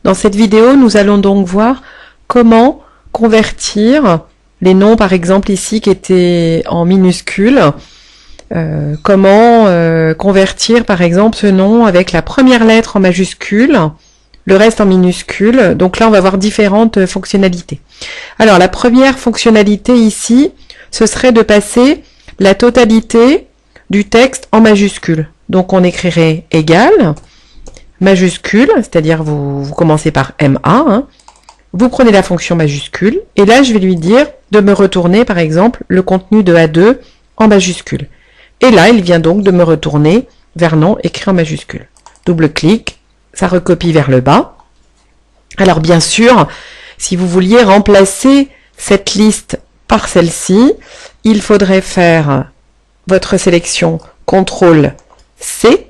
Dans cette vidéo, nous allons donc voir comment convertir les noms, par exemple ici, qui étaient en minuscules. Comment convertir, par exemple, ce nom avec la première lettre en majuscule, le reste en minuscule. Donc là, on va voir différentes fonctionnalités. Alors, la première fonctionnalité ici, ce serait de passer la totalité du texte en majuscule. Donc, on écrirait égal, majuscule, c'est-à-dire vous commencez par MA, hein. Vous prenez la fonction majuscule, et là, je vais lui dire de me retourner, par exemple, le contenu de A2 en majuscule. Et là, il vient donc de me retourner Vernon écrit en majuscule. Double-clic, ça recopie vers le bas. Alors, bien sûr, si vous vouliez remplacer cette liste par celle-ci, il faudrait faire votre sélection CTRL-C,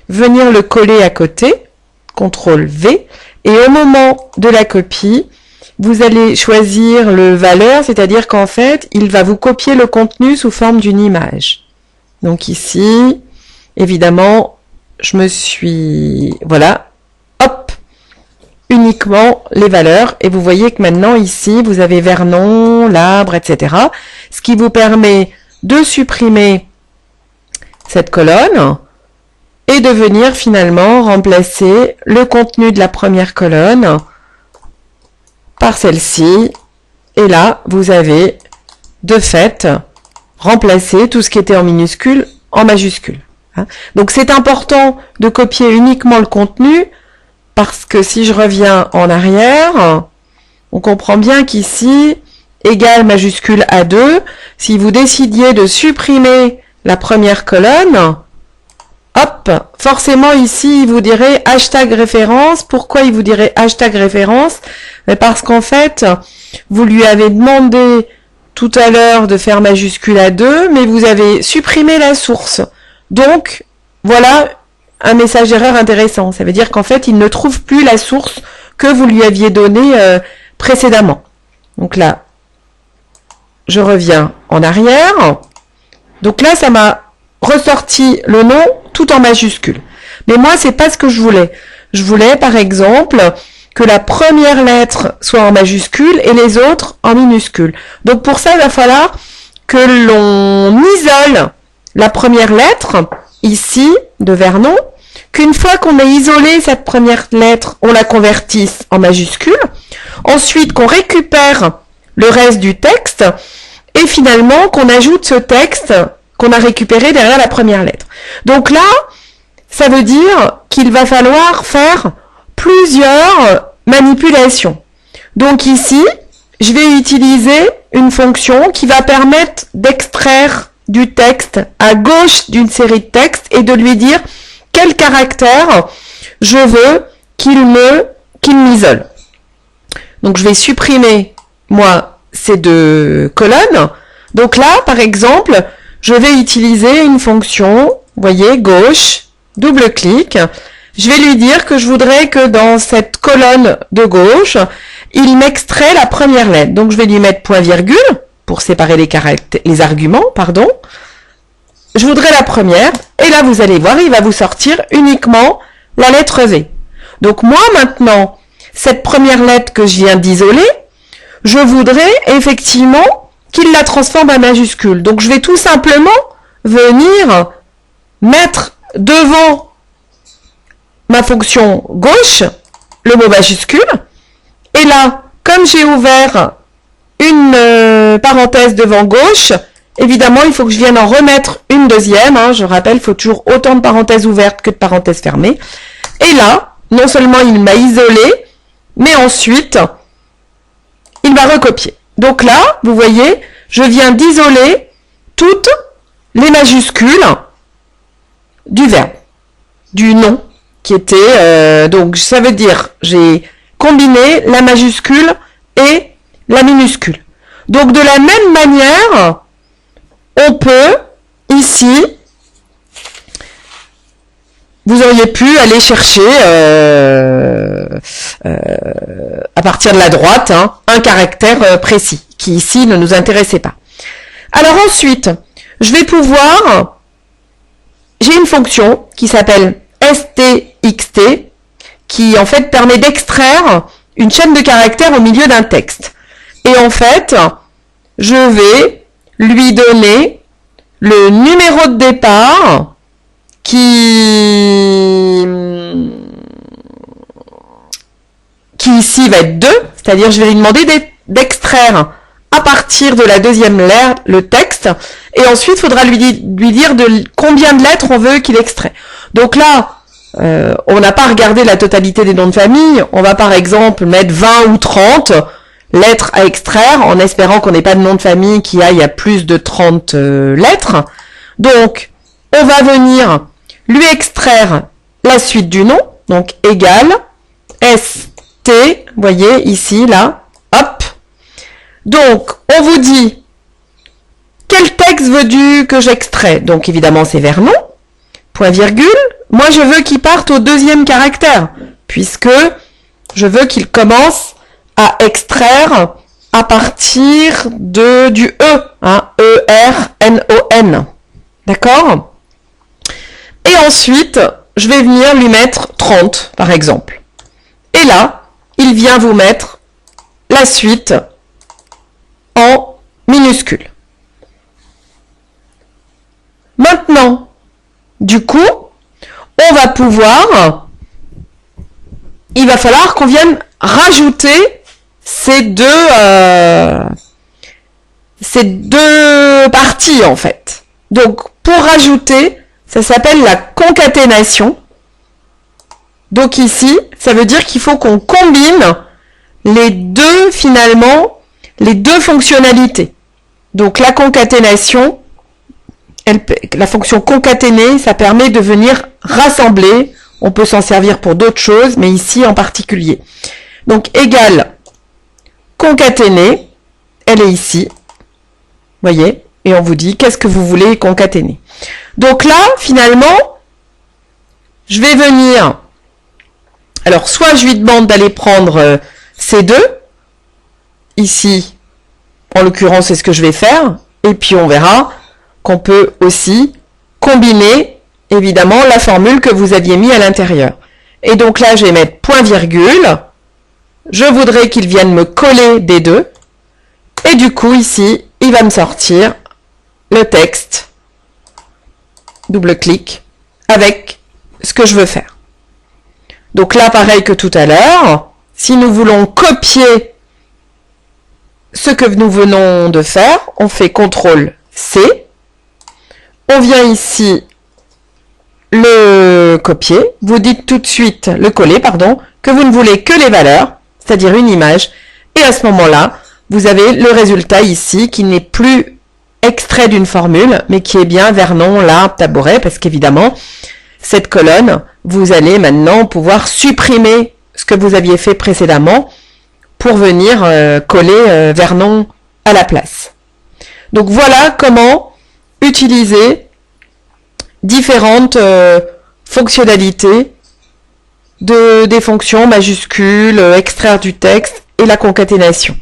venir le coller à côté, CTRL-V, et au moment de la copie, vous allez choisir le valeur, c'est-à-dire qu'en fait, il va vous copier le contenu sous forme d'une image. Donc ici, évidemment, je me suis... Voilà, hop, uniquement les valeurs. Et vous voyez que maintenant, ici, vous avez Vernon, l'arbre, etc. Ce qui vous permet de supprimer cette colonne et de venir finalement remplacer le contenu de la première colonne par celle-ci. Et là, vous avez de fait remplacé tout ce qui était en minuscule en majuscule. Donc c'est important de copier uniquement le contenu parce que si je reviens en arrière, on comprend bien qu'ici, égal majuscule A2, si vous décidiez de supprimer la première colonne, hop, forcément ici, il vous dirait hashtag référence. Pourquoi il vous dirait hashtag référence? Parce qu'en fait, vous lui avez demandé tout à l'heure de faire majuscule A2, mais vous avez supprimé la source. Donc, voilà un message d'erreur intéressant. Ça veut dire qu'en fait, il ne trouve plus la source que vous lui aviez donnée précédemment. Donc là, je reviens en arrière. Donc là, ça m'a ressorti le nom tout en majuscule. Mais moi, c'est pas ce que je voulais. Je voulais, par exemple, que la première lettre soit en majuscule et les autres en minuscule. Donc pour ça, il va falloir que l'on isole la première lettre, ici, de Vernon, qu'une fois qu'on a isolé cette première lettre, on la convertisse en majuscule, ensuite qu'on récupère le reste du texte, et finalement qu'on ajoute ce texte qu'on a récupéré derrière la première lettre. Donc là, ça veut dire qu'il va falloir faire plusieurs manipulations. Donc ici, je vais utiliser une fonction qui va permettre d'extraire du texte à gauche d'une série de textes et de lui dire quel caractère je veux qu'il m'isole. Donc je vais supprimer, moi, ces deux colonnes. Donc là, par exemple, je vais utiliser une fonction, vous voyez, gauche, double-clic. Je vais lui dire que je voudrais que dans cette colonne de gauche, il m'extrait la première lettre. Donc je vais lui mettre point-virgule pour séparer les arguments, pardon. Je voudrais la première, et là vous allez voir, il va vous sortir uniquement la lettre V. Donc moi maintenant, cette première lettre que je viens d'isoler, je voudrais effectivement qu'il la transforme en majuscule. Donc je vais tout simplement venir mettre devant ma fonction gauche le mot majuscule. Et là, comme j'ai ouvert une parenthèse devant gauche, évidemment, il faut que je vienne en remettre une deuxième. Hein, je rappelle, il faut toujours autant de parenthèses ouvertes que de parenthèses fermées. Et là, non seulement il m'a isolé, mais ensuite, il va recopier. Donc là, vous voyez, je viens d'isoler toutes les majuscules du verbe, du nom, qui était... donc, ça veut dire, j'ai combiné la majuscule et la minuscule. Donc, de la même manière, on peut, ici, vous auriez pu aller chercher, à partir de la droite, hein, un caractère précis, qui ici ne nous intéressait pas. Alors ensuite, je vais pouvoir... J'ai une fonction qui s'appelle stxt, qui en fait permet d'extraire une chaîne de caractères au milieu d'un texte. Et en fait, je vais lui donner le numéro de départ qui ici va être 2, c'est-à-dire je vais lui demander d'extraire à partir de la deuxième lettre le texte, et ensuite il faudra lui dire de combien de lettres on veut qu'il extrait. Donc là, on n'a pas regardé la totalité des noms de famille, on va par exemple mettre 20 ou 30 lettres à extraire, en espérant qu'on n'ait pas de nom de famille qui aille à plus de 30 lettres. Donc, on va venir lui extraire la suite du nom, donc égale ST, vous voyez ici, là, hop. Donc, on vous dit quel texte veux-tu que j'extrais? Donc, évidemment, c'est Vernon, point virgule. Moi, je veux qu'il parte au deuxième caractère, puisque je veux qu'il commence à extraire à partir du E, hein, E-R-N-O-N. D'accord? Et ensuite, je vais venir lui mettre 30, par exemple. Et là, il vient vous mettre la suite en minuscule. Maintenant, du coup, on va pouvoir, il va falloir qu'on vienne rajouter ces deux parties, en fait. Donc, pour rajouter, ça s'appelle la concaténation. Donc ici, ça veut dire qu'il faut qu'on combine les deux, finalement, les deux fonctionnalités. Donc la concaténation, la fonction concaténer, ça permet de venir rassembler. On peut s'en servir pour d'autres choses, mais ici en particulier. Donc égale concaténer, elle est ici. Vous voyez? Et on vous dit qu'est-ce que vous voulez concaténer. Donc là, finalement, je vais venir... Alors, soit je lui demande d'aller prendre ces deux. Ici, en l'occurrence, c'est ce que je vais faire. Et puis, on verra qu'on peut aussi combiner, évidemment, la formule que vous aviez mis à l'intérieur. Et donc là, je vais mettre point virgule. Je voudrais qu'il vienne me coller des deux. Et du coup, ici, il va me sortir le texte. Double-clic avec ce que je veux faire. Donc là, pareil que tout à l'heure, si nous voulons copier ce que nous venons de faire, on fait CTRL-C, on vient ici le copier, vous dites tout de suite, le coller, pardon, que vous ne voulez que les valeurs, c'est-à-dire une image, et à ce moment-là, vous avez le résultat ici qui n'est plus extrait d'une formule, mais qui est bien Vernon, l'arbre, tabouret, parce qu'évidemment, cette colonne, vous allez maintenant pouvoir supprimer ce que vous aviez fait précédemment pour venir coller Vernon à la place. Donc voilà comment utiliser différentes fonctionnalités des fonctions majuscules, extraire du texte et la concaténation.